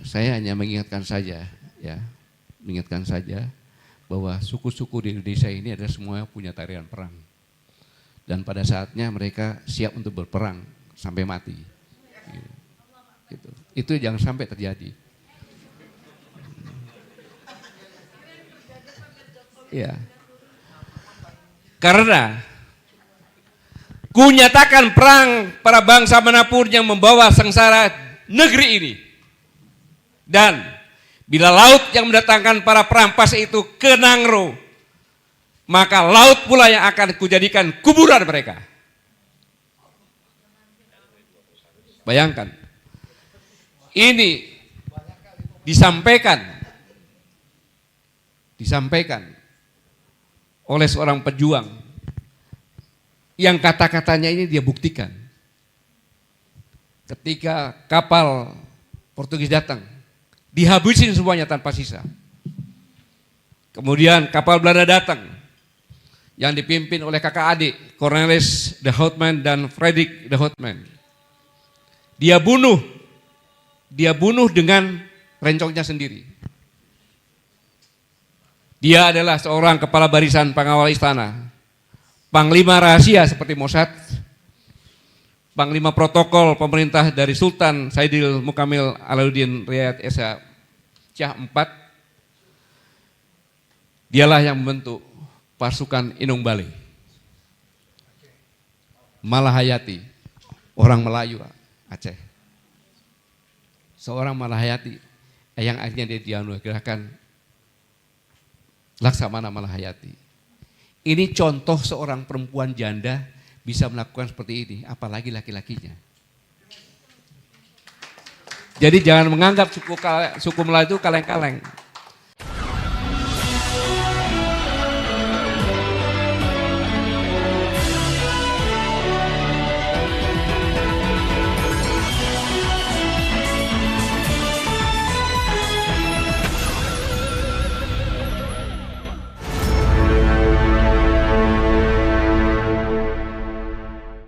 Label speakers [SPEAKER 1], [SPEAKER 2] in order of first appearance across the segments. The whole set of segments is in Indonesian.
[SPEAKER 1] saya hanya mengingatkan saja, ya, mengingatkan saja bahwa suku-suku di Indonesia ini adalah semuanya punya tarian perang. Dan pada saatnya mereka siap untuk berperang sampai mati. Gitu. Itu jangan sampai terjadi. Ya. Karena kunyatakan perang para bangsa manapun yang membawa sengsara negeri ini. Dan bila laut yang mendatangkan para perampas itu ke Nangro, maka laut pula yang akan kujadikan kuburan mereka. Bayangkan, ini disampaikan oleh seorang pejuang yang kata-katanya ini dia buktikan. Ketika kapal Portugis datang, dihabisin semuanya tanpa sisa. Kemudian kapal Belanda datang, yang dipimpin oleh kakak adik Cornelis de Houtman dan Frederik de Houtman. Dia bunuh dengan rencongnya sendiri. Dia adalah seorang kepala barisan pengawal istana, panglima rahasia seperti Mossad, panglima protokol pemerintah dari Sultan Saidil Mukamil Alauddin Riyad Esa Shah IV. Dialah yang membentuk pasukan Inung Bale. Malahayati, orang Melayu Aceh. Seorang Malahayati yang akhirnya dia dianugerahkan Laksamana Malahayati. Ini contoh seorang perempuan janda bisa melakukan seperti ini, apalagi laki-lakinya. Jadi jangan menganggap suku Melayu itu kaleng-kaleng.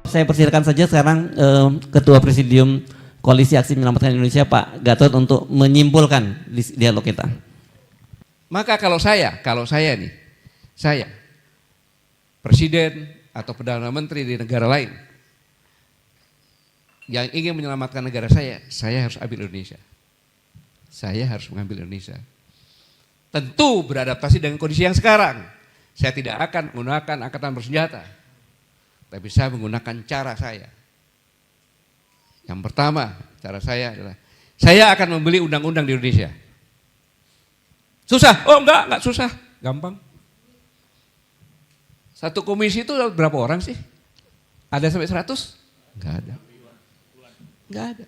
[SPEAKER 2] Saya persilakan saja sekarang Ketua Presidium Koalisi Aksi Menyelamatkan Indonesia Pak Gatot untuk menyimpulkan dialog kita.
[SPEAKER 1] Maka kalau saya nih, saya Presiden atau Perdana Menteri di negara lain yang ingin menyelamatkan negara saya harus ambil Indonesia. Saya harus mengambil Indonesia. Tentu beradaptasi dengan kondisi yang sekarang. Saya tidak akan menggunakan angkatan bersenjata. Tapi saya menggunakan cara saya. Yang pertama, cara saya adalah saya akan membeli undang-undang di Indonesia. Susah? Oh enggak susah, gampang. Satu komisi itu berapa orang sih? Ada sampai 100? Enggak ada. Enggak ada.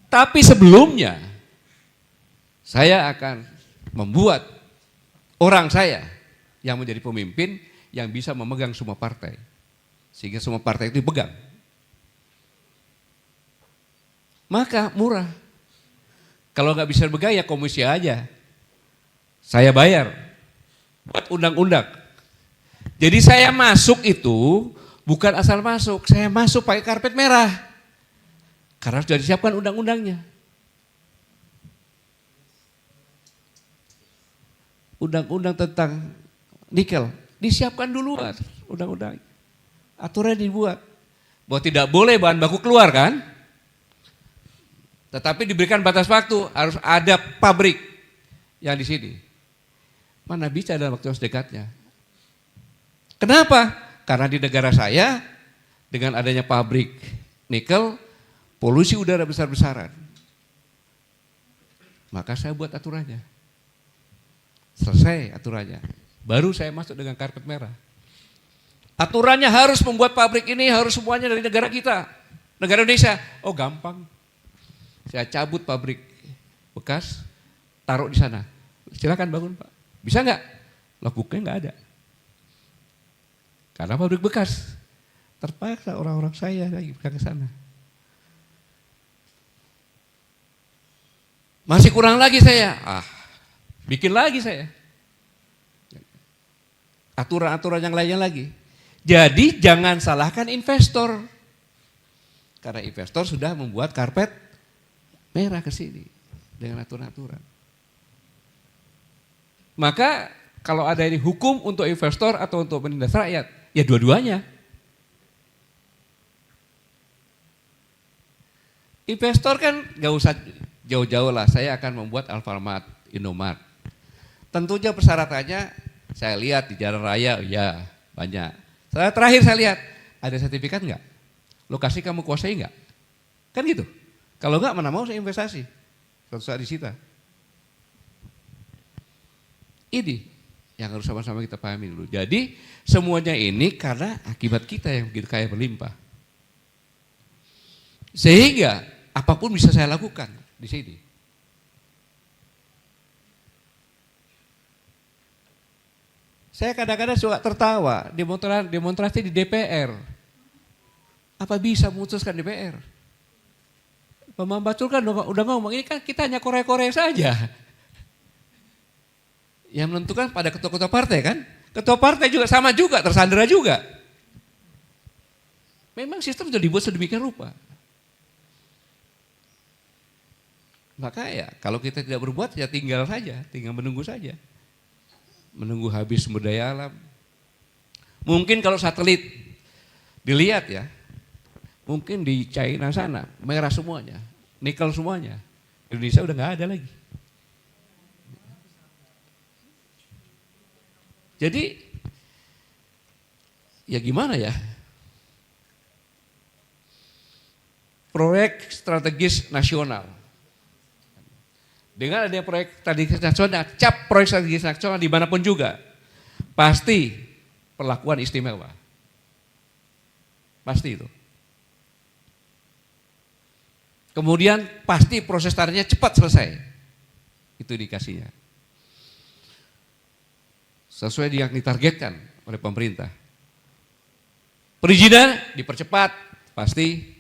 [SPEAKER 1] Tapi sebelumnya saya akan membuat orang saya yang menjadi pemimpin yang bisa memegang semua partai. Sehingga semua partai itu dipegang. Maka murah. Kalau nggak bisa dipegang ya komisi aja. Saya bayar. Buat undang-undang. Jadi saya masuk itu bukan asal masuk. Saya masuk pakai karpet merah. Karena sudah disiapkan undang-undangnya. Undang-undang tentang nikel. Disiapkan dulu undang-undang. Aturan dibuat. Bahwa tidak boleh bahan baku keluar kan. Tetapi diberikan batas waktu. Harus ada pabrik yang di sini. Mana bisa dalam waktu sedekatnya. Kenapa? Karena di negara saya dengan adanya pabrik nikel, polusi udara besar-besaran. Maka saya buat aturannya. Selesai aturannya. Baru saya masuk dengan karpet merah. Aturannya harus membuat pabrik ini harus semuanya dari negara kita. Negara Indonesia. Oh gampang. Saya cabut pabrik bekas, taruh di sana. Silakan bangun Pak. Bisa nggak? Logbooknya nggak ada. Karena pabrik bekas. Terpaksa orang-orang saya lagi ke sana. Masih kurang lagi saya. Bikin lagi saya. Aturan-aturan yang lainnya lagi. Jadi jangan salahkan investor. Karena investor sudah membuat karpet merah ke sini dengan aturan-aturan. Maka kalau ada ini hukum untuk investor atau untuk menindas rakyat, ya dua-duanya. Investor kan gak usah jauh-jauh lah, saya akan membuat Alfamart, Indomart. Tentunya persyaratannya saya lihat di jalan raya, ya banyak. Terakhir saya lihat, ada sertifikat enggak? Lokasi kamu kuasai enggak? Kan gitu. Kalau enggak mana mau saya investasi. Suatu saat disita. Ini yang harus sama-sama kita pahami dulu. Jadi semuanya ini karena akibat kita yang begitu kaya berlimpah. Sehingga apapun bisa saya lakukan di sini. Saya kadang-kadang suka tertawa demonstrasi di DPR. Apa bisa memutuskan DPR? Pak Bacul kan udah ngomong, ini kan kita hanya korek-korek saja. Yang menentukan pada ketua-ketua partai kan? Ketua partai juga sama juga, tersandera juga. Memang sistem sudah dibuat sedemikian rupa. Maka ya kalau kita tidak berbuat ya tinggal saja, tinggal menunggu saja. Menunggu habis sumber daya alam. Mungkin kalau satelit dilihat ya, mungkin di China sana merah semuanya, nikel semuanya. Indonesia udah nggak ada lagi. Jadi ya gimana ya? Proyek strategis nasional. Dengan adanya proyek strategis nasional, cap proyek strategis nasional dimanapun juga, pasti perlakuan istimewa. Pasti itu. Kemudian pasti proses tarinya cepat selesai. Itu indikasinya. Sesuai yang ditargetkan oleh pemerintah. Perizinan dipercepat, pasti.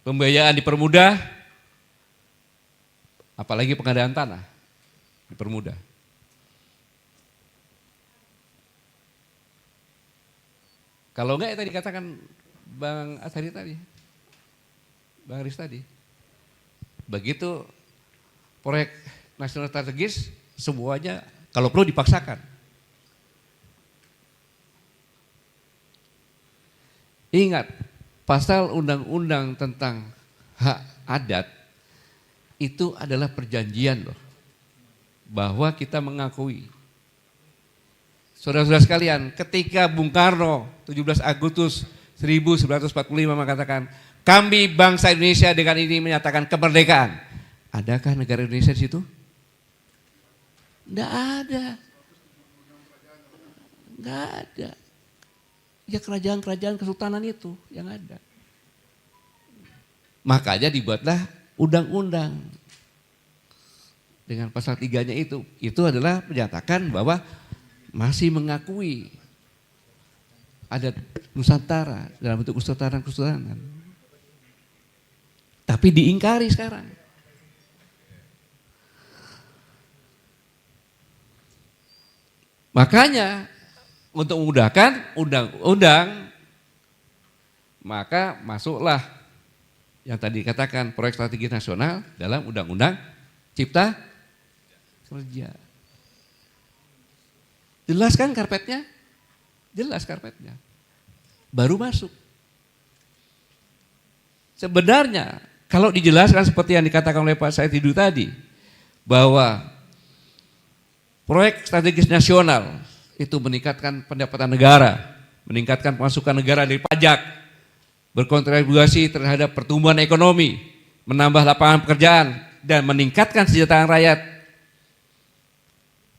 [SPEAKER 1] Pembiayaan dipermudah, apalagi pengadaan tanah dipermudah. Kalau enggak ya tadi katakan Bang Athari tadi, Bang Aris tadi, begitu proyek nasional strategis semuanya kalau perlu dipaksakan. Ingat, pasal undang-undang tentang hak adat itu adalah perjanjian loh, bahwa kita mengakui. Saudara-saudara sekalian, ketika Bung Karno 17 Agustus 1945 mengatakan, kami bangsa Indonesia dengan ini menyatakan kemerdekaan. Adakah negara Indonesia di situ? Tidak ada. Tidak ada. Ya kerajaan-kerajaan kesultanan itu yang ada. Makanya dibuatlah undang-undang. Dengan pasal 3-nya itu adalah menyatakan bahwa masih mengakui adat Nusantara dalam bentuk kesultanan. Tapi diingkari sekarang. Makanya untuk memudahkan undang-undang, maka masuklah yang tadi dikatakan proyek strategi nasional dalam undang-undang cipta kerja. Jelas kan karpetnya? Jelas karpetnya. Baru masuk. Sebenarnya kalau dijelaskan seperti yang dikatakan oleh Pak Said Didu tadi, bahwa proyek strategis nasional itu meningkatkan pendapatan negara, meningkatkan pemasukan negara dari pajak, berkontribusi terhadap pertumbuhan ekonomi, menambah lapangan pekerjaan, dan meningkatkan kesejahteraan rakyat.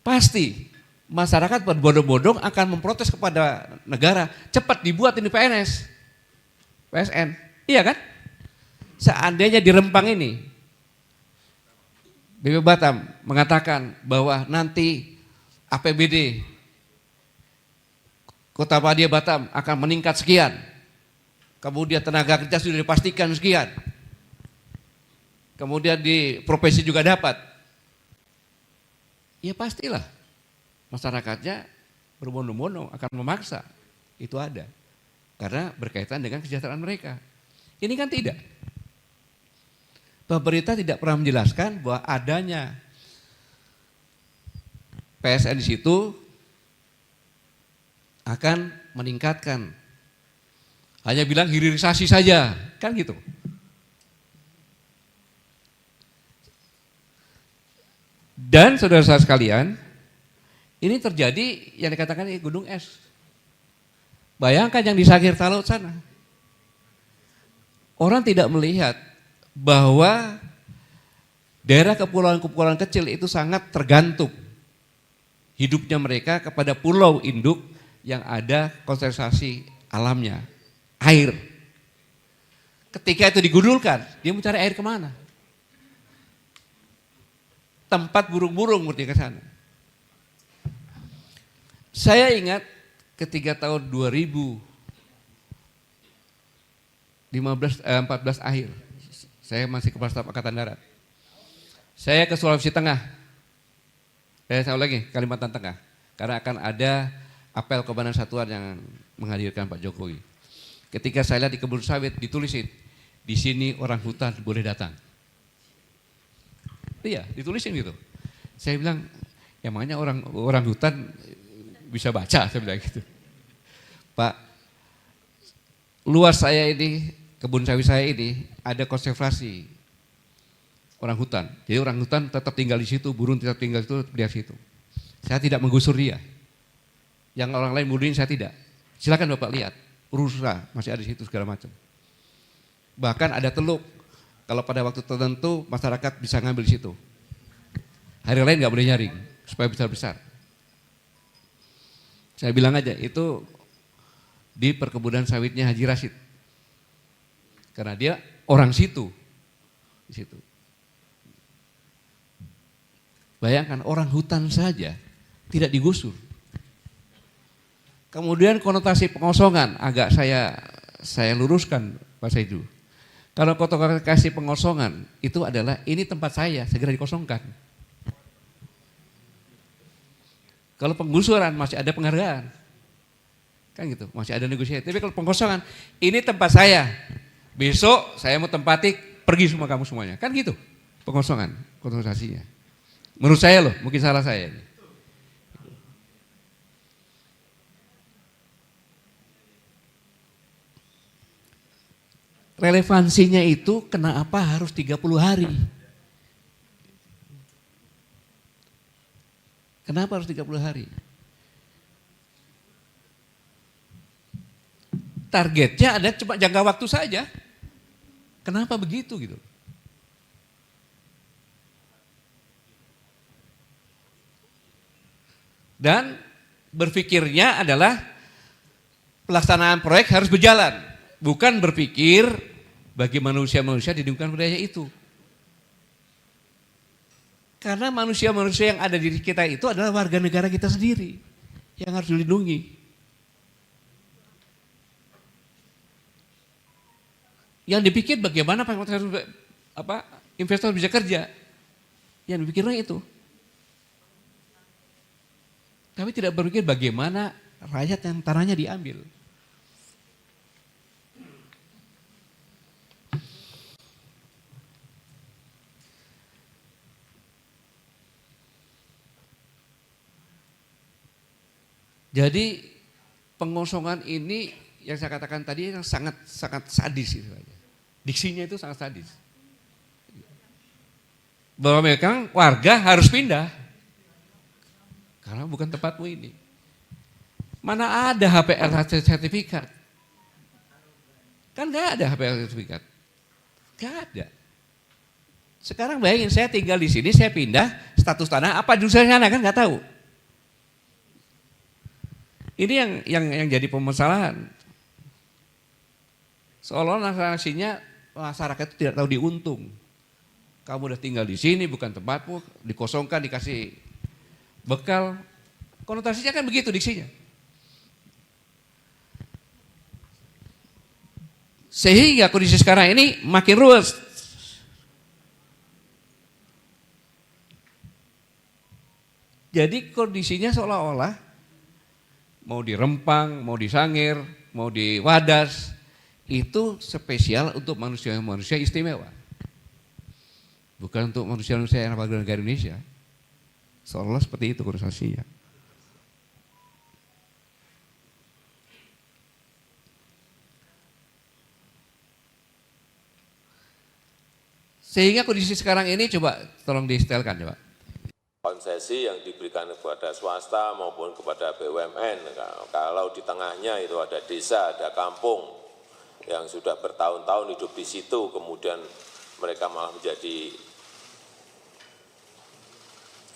[SPEAKER 1] Pasti masyarakat berbondong-bondong akan memprotes kepada negara, cepat dibuat ini PSN. Iya kan? Seandainya di Rempang ini, BP Batam mengatakan bahwa nanti APBD Kota Padia Batam akan meningkat sekian. Kemudian tenaga kerja sudah dipastikan sekian. Kemudian di provinsi juga dapat. Ya pastilah masyarakatnya berbondong-bondong akan memaksa. Itu ada. Karena berkaitan dengan kesejahteraan mereka. Ini kan tidak. Pemerintah tidak pernah menjelaskan bahwa adanya PSN di situ akan meningkatkan. Hanya bilang hilirisasi saja, kan gitu. Dan saudara-saudara sekalian, ini terjadi yang dikatakan gunung es. Bayangkan yang di Sakirta Laut sana. Orang tidak melihat bahwa daerah kepulauan-kepulauan kecil itu sangat tergantung hidupnya mereka kepada pulau induk yang ada konsentrasi alamnya, air. Ketika itu digundulkan, dia mencari air kemana? Tempat burung-burung murni ke sana. Saya ingat ketika tahun 2014 akhir, saya masih Kepala Staf Angkatan Darat. Saya ke Sulawesi Tengah, saya lagi Kalimantan Tengah, karena akan ada apel Komandan Satuan yang menghadirkan Pak Jokowi. Ketika saya lihat di kebun sawit ditulisin, di sini orang hutan boleh datang. Iya, ditulisin gitu. Saya bilang, emangnya orang hutan bisa baca, saya bilang gitu. Pak, luas saya ini, kebun sawit saya ini ada konservasi orang hutan. Jadi orang hutan tetap tinggal di situ, burung tetap tinggal di situ. Saya tidak menggusur dia. Yang orang lain muduin saya tidak. Silakan Bapak lihat, rusa masih ada di situ segala macam. Bahkan ada teluk. Kalau pada waktu tertentu masyarakat bisa ngambil di situ. Hari lain nggak boleh nyaring supaya besar-besar. Saya bilang aja itu di perkebunan sawitnya Haji Rashid. Karena dia orang situ. Di situ. Bayangkan orang hutan saja tidak digusur. Kemudian konotasi pengosongan agak saya luruskan Pak Saidu. Kalau konotasi pengosongan itu adalah ini tempat saya segera dikosongkan. Kalau penggusuran masih ada penghargaan. Kan gitu, masih ada negosiasi. Tapi kalau pengosongan, ini tempat saya. Besok saya mau tempati, pergi semua kamu semuanya. Kan gitu, pengosongan, konotasinya. Menurut saya loh, mungkin salah saya. Relevansinya itu kenapa harus 30 hari? Kenapa harus 30 hari? Targetnya ada cuma jangka waktu saja. Kenapa begitu gitu? Dan berpikirnya adalah pelaksanaan proyek harus berjalan. Bukan berpikir bagi manusia-manusia di lingkungan budaya itu. Karena manusia-manusia yang ada di kita itu adalah warga negara kita sendiri yang harus dilindungi. Yang dipikir bagaimana investor bisa kerja. Yang dipikirnya itu. Tapi tidak berpikir bagaimana rakyat yang tanahnya diambil. Jadi pengosongan ini yang saya katakan tadi yang sangat sadis itu saja. Diksinya itu sangat sadis. Bahwa memang warga harus pindah. Karena bukan tempatmu ini. Mana ada HPL sertifikat? Kan gak ada HPL sertifikat. Gak ada. Sekarang bayangin saya tinggal di sini, saya pindah, status tanah apa di sana kan gak tahu. Ini yang jadi permasalahan. Seolah-olah narasinya masyarakat itu tidak tahu diuntung. Kamu udah tinggal di sini bukan tempatmu, dikosongkan, dikasih bekal. Konotasinya kan begitu diksinya. Sehingga kondisi sekarang ini makin ruwet. Jadi kondisinya seolah-olah mau di Rempang, mau di Sangir, mau di Wadas, itu spesial untuk manusia-manusia istimewa. bukan untuk manusia-manusia yang warga negara Indonesia. Seolah seperti itu konotasinya. Sehingga kondisi sekarang ini coba tolong distelkan coba.
[SPEAKER 3] Konsesi yang diberikan kepada swasta maupun kepada BUMN, kalau di tengahnya itu ada desa, ada kampung yang sudah bertahun-tahun hidup di situ, kemudian mereka malah menjadi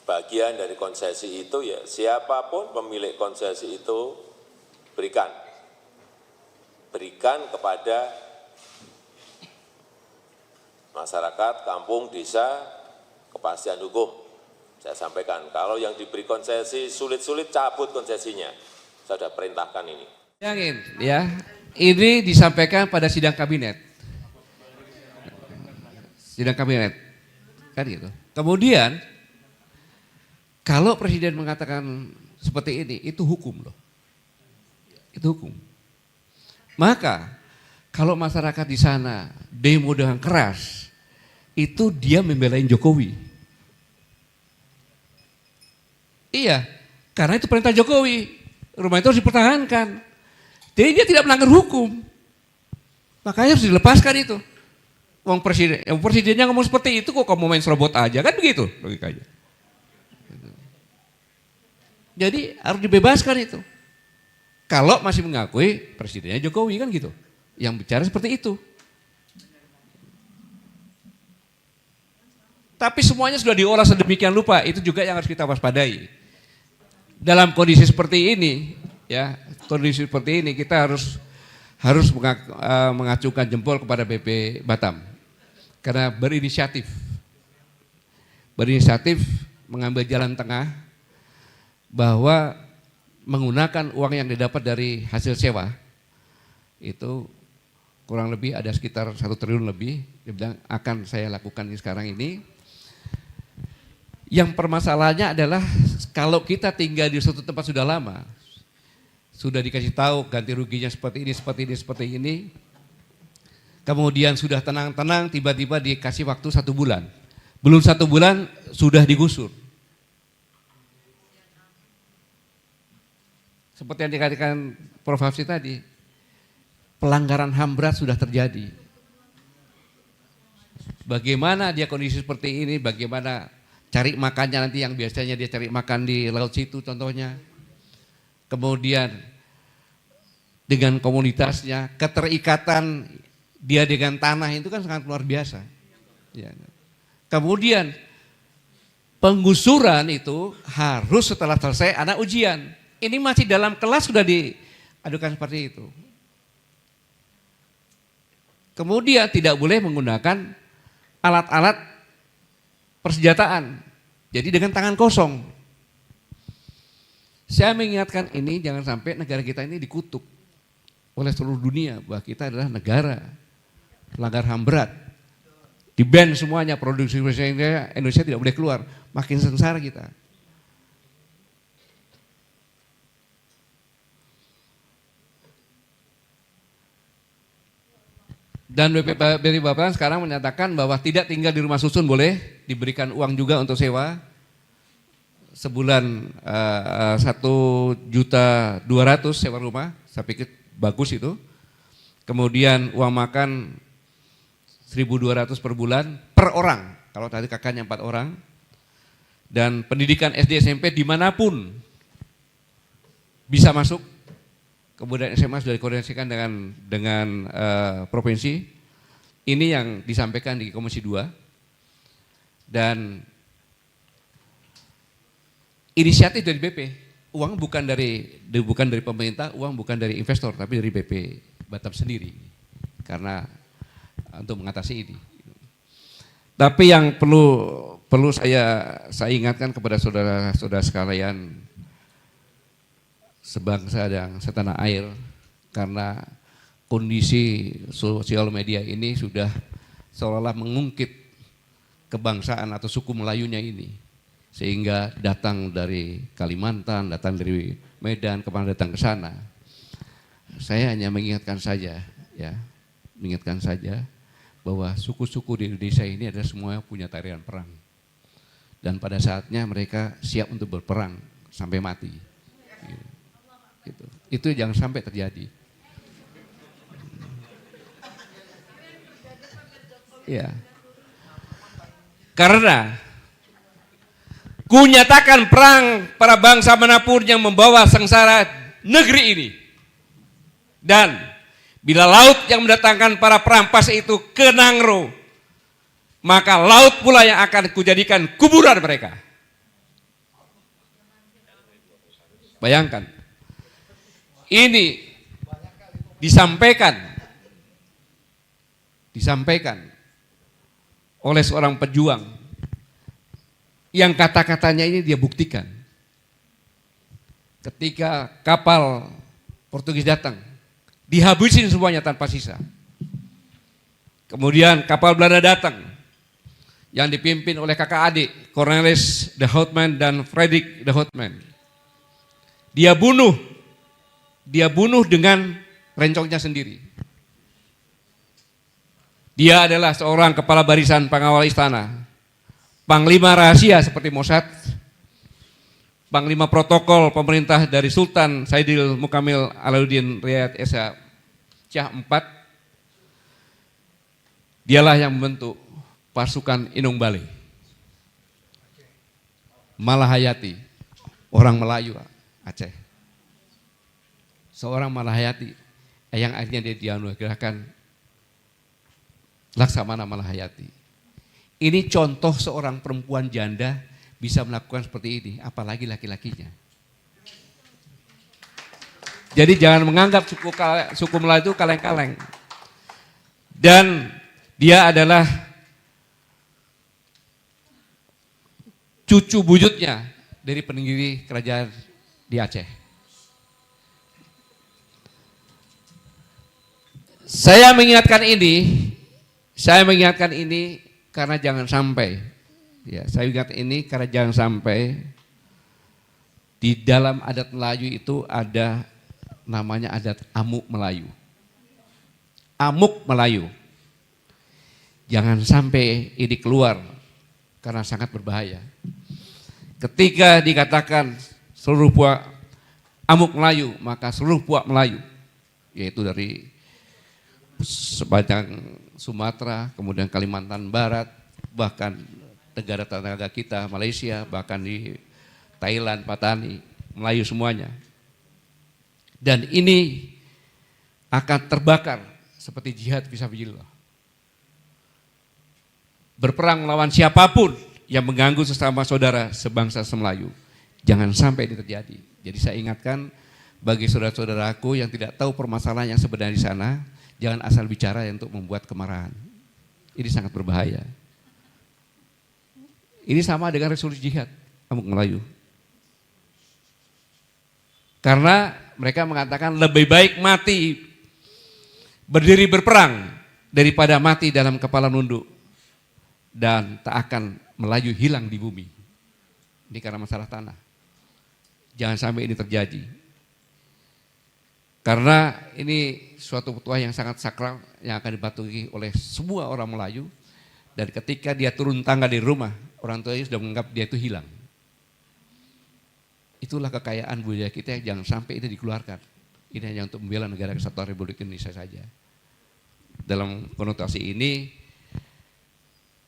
[SPEAKER 3] bagian dari konsesi itu, ya siapapun pemilik konsesi itu berikan kepada masyarakat, kampung, desa, kepastian hukum. Saya sampaikan, kalau yang diberi konsesi sulit-sulit cabut konsesinya. Saya sudah perintahkan ini.
[SPEAKER 1] Bayangin ya, ini disampaikan pada sidang kabinet. Sidang kabinet, kan gitu. Kemudian, kalau presiden mengatakan seperti ini, itu hukum loh. Itu hukum. Maka, kalau masyarakat di sana demo dengan keras, itu dia membelain Jokowi. Iya, karena itu perintah Jokowi. Rumah itu harus dipertahankan. Jadi dia tidak melanggar hukum. Makanya harus dilepaskan itu. Presidennya ngomong seperti itu, kok kamu main serobot aja, kan begitu logikanya. Jadi harus dibebaskan itu. Kalau masih mengakui presidennya Jokowi, kan gitu. Yang bicara seperti itu. Tapi semuanya sudah diolah sedemikian rupa, itu juga yang harus kita waspadai. Dalam kondisi seperti ini, ya, kondisi seperti ini kita harus mengacungkan jempol kepada BP Batam. Karena berinisiatif mengambil jalan tengah bahwa menggunakan uang yang didapat dari hasil sewa itu kurang lebih ada sekitar 1 triliun lebih, dia bilang akan saya lakukan sekarang ini. Yang permasalahannya adalah kalau kita tinggal di suatu tempat sudah lama, sudah dikasih tahu ganti ruginya seperti ini, kemudian sudah tenang-tenang, tiba-tiba dikasih waktu 1 bulan. Belum 1 bulan sudah digusur. Seperti yang dikatakan Prof. Hafsi tadi, pelanggaran HAM berat sudah terjadi. Bagaimana dia kondisi seperti ini, bagaimana cari makannya nanti yang biasanya dia cari makan di laut situ contohnya. Kemudian dengan komunitasnya, keterikatan dia dengan tanah itu kan sangat luar biasa. Ya. Kemudian penggusuran itu harus setelah selesai ada ujian. Ini masih dalam kelas sudah diadukan seperti itu. Kemudian tidak boleh menggunakan alat-alat persenjataan, jadi dengan tangan kosong. Saya mengingatkan ini jangan sampai negara kita ini dikutuk oleh seluruh dunia bahwa kita adalah negara pelanggar HAM berat. Di-ban semuanya, produksi Indonesia tidak boleh keluar, makin sengsara kita. Dan BP Baperan sekarang menyatakan bahwa tidak tinggal di rumah susun boleh, diberikan uang juga untuk sewa sebulan 1.200.000 sewa rumah, saya pikir bagus itu. Kemudian uang makan 1.200 per bulan per orang, kalau tadi kakaknya 4 orang. Dan pendidikan SD SMP dimanapun bisa masuk. Kemudian SMA sudah dikoordinasikan dengan provinsi. Ini yang disampaikan di Komisi 2. Dan inisiatif dari BP. Uang bukan dari pemerintah, uang bukan dari investor, tapi dari BP Batam sendiri. Karena untuk mengatasi ini. Tapi yang perlu saya ingatkan kepada saudara-saudara sekalian, sebangsa dan setanah air, karena kondisi sosial media ini sudah seolah-olah mengungkit kebangsaan atau suku Melayunya ini, sehingga datang dari Kalimantan, datang dari Medan, kemana datang ke sana. Saya hanya mengingatkan saja, ya, bahwa suku-suku di Indonesia ini adalah semuanya punya tarian perang. Dan pada saatnya mereka siap untuk berperang sampai mati. Gitu. Itu jangan sampai terjadi. Ya. Karena kunyatakan perang para bangsa manapun yang membawa sengsara negeri ini. Dan bila laut yang mendatangkan para perampas itu ke Nangro, maka laut pula yang akan kujadikan kuburan mereka. Bayangkan, ini disampaikan oleh seorang pejuang yang kata-katanya ini dia buktikan. Ketika kapal Portugis datang, dihabisin semuanya tanpa sisa. Kemudian kapal Belanda datang yang dipimpin oleh kakak adik Cornelis de Houtman dan Frederik de Houtman. Dia bunuh dengan rencongnya sendiri. Dia adalah seorang kepala barisan pengawal istana, panglima rahasia seperti Mossad, panglima protokol pemerintah dari Sultan Saidil Mukamil Alauddin Riyad Esa Shah IV. Dialah yang membentuk pasukan Inung Bale. Malahayati, orang Melayu Aceh. Seorang Malahayati yang akhirnya dia dianugerahkan Laksamana Malahayati. Ini contoh seorang perempuan janda bisa melakukan seperti ini, apalagi laki-lakinya. Jadi jangan menganggap suku Melayu itu kaleng-kaleng. Dan dia adalah cucu buyutnya dari pendiri kerajaan di Aceh. Saya mengingatkan ini karena jangan sampai, ya, saya ingat ini karena jangan sampai di dalam adat Melayu itu ada namanya adat amuk Melayu. Amuk Melayu. Jangan sampai ini keluar karena sangat berbahaya. Ketika dikatakan seluruh puak amuk Melayu, maka seluruh puak Melayu, yaitu dari sepanjang Sumatera, kemudian Kalimantan Barat, bahkan negara tetangga kita, Malaysia, bahkan di Thailand, Patani, Melayu semuanya. Dan ini akan terbakar seperti jihad fisabilillah. Berperang melawan siapapun yang mengganggu sesama saudara sebangsa semelayu. Jangan sampai ini terjadi. Jadi saya ingatkan bagi saudara-saudaraku yang tidak tahu permasalahan yang sebenarnya di sana, jangan asal bicara untuk membuat kemarahan. Ini sangat berbahaya. Ini sama dengan resolusi jihad amuk Melayu. Karena mereka mengatakan lebih baik mati berdiri berperang daripada mati dalam kepala nunduk dan tak akan Melayu hilang di bumi. Ini karena masalah tanah. Jangan sampai ini terjadi. Karena ini suatu petuah yang sangat sakral yang akan dipatuhi oleh semua orang Melayu. Dan ketika dia turun tangga di rumah, orang tuanya sudah menganggap dia itu hilang. Itulah kekayaan budaya kita yang jangan sampai itu dikeluarkan. Ini hanya untuk membela negara kesatuan Republik Indonesia saja. Dalam konotasi ini,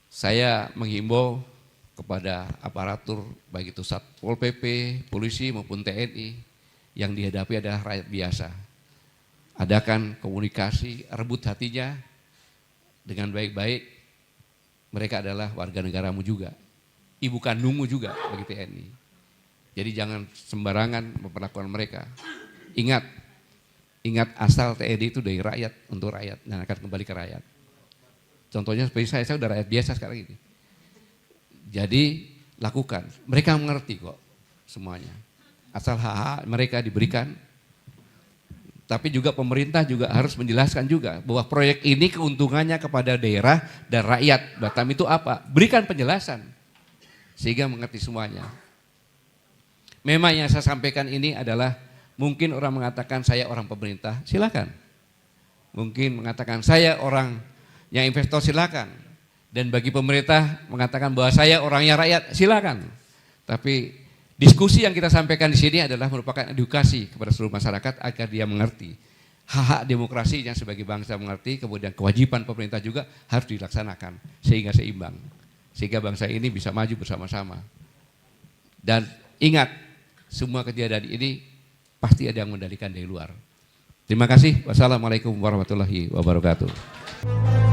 [SPEAKER 1] saya menghimbau kepada aparatur, baik itu Satpol PP, polisi maupun TNI, yang dihadapi adalah rakyat biasa. Adakan komunikasi, rebut hatinya dengan baik-baik. Mereka adalah warga negaramu juga, ibu kandungmu juga bagi TNI. Jadi jangan sembarangan memperlakukan mereka. Ingat asal TNI itu dari rakyat, untuk rakyat, dan akan kembali ke rakyat. Contohnya seperti saya udah rakyat biasa sekarang ini. Jadi lakukan, mereka mengerti kok semuanya. Asal hak-hak mereka diberikan. Tapi juga pemerintah juga harus menjelaskan juga bahwa proyek ini keuntungannya kepada daerah dan rakyat. Batam itu apa? Berikan penjelasan sehingga mengerti semuanya. Memang yang saya sampaikan ini adalah mungkin orang mengatakan saya orang pemerintah, silakan. Mungkin mengatakan saya orang yang investor silakan. Dan bagi pemerintah mengatakan bahwa saya orangnya rakyat, silakan. Tapi diskusi yang kita sampaikan di sini adalah merupakan edukasi kepada seluruh masyarakat agar dia mengerti hak-hak demokrasinya sebagai bangsa mengerti, kemudian kewajiban pemerintah juga harus dilaksanakan sehingga seimbang. Sehingga bangsa ini bisa maju bersama-sama. Dan ingat, semua kejadian ini pasti ada yang mengendalikan dari luar. Terima kasih. Wassalamualaikum warahmatullahi wabarakatuh.